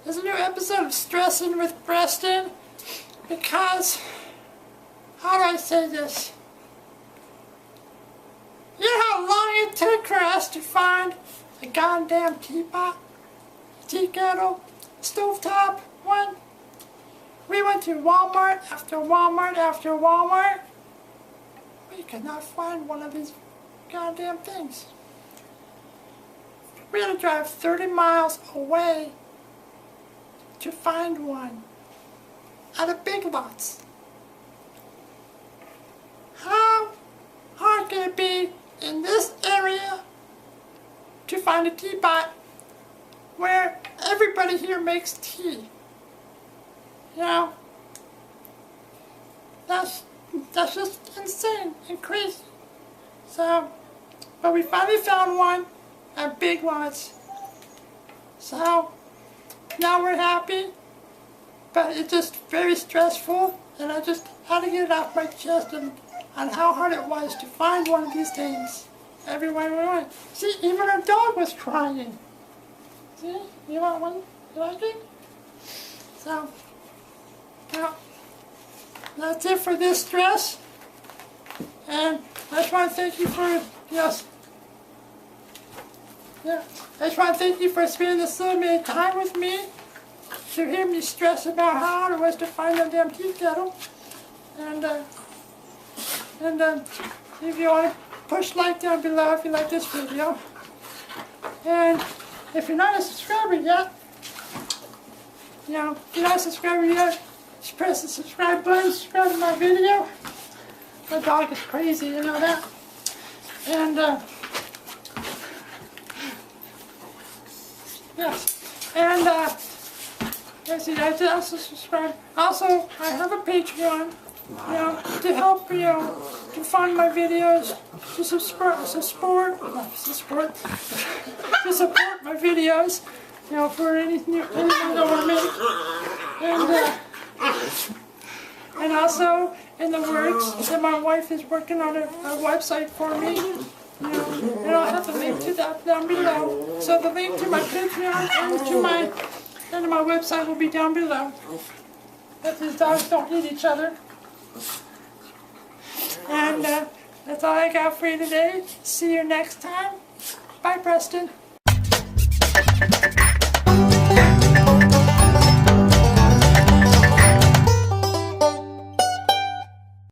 There's a new episode of Stressin with Preston because, how do I say this? You know how long it took for us to find a goddamn teapot, tea kettle, stovetop one? We went to Walmart after Walmart after Walmart. We could not find one of these goddamn things. We had to drive 30 miles away to find one at a Big Lots. How hard can it be in this area to find a teapot where everybody here makes tea? You know, that's just insane and crazy. So, but we finally found one at Big Lots. So, now we're happy, but it's just very stressful, and I just had to get it off my chest on how hard it was to find one of these things everywhere we went. See, even our dog was crying. See, you want one? You like it? So, now, that's it for this stress, and I just want to thank you for, I just want to thank you for spending this little bit of time with me to hear me stress about how hard it was to find that damn tea kettle. And if you want to push like down below if you like this video. And if you're not a subscriber yet, if you're not a subscriber yet, just press the subscribe button, subscribe to my video. My dog is crazy, you know that. And yes, and let's see, I also subscribe. Also, I have a Patreon, to help to fund my videos, to support my videos, for anything I want to make. And also in the works that my wife is working on a website for me. And I'll have the link to that down below. So the link to my Patreon and to my website will be down below. If these dogs don't eat each other. And that's all I got for you today. See you next time. Bye, Preston.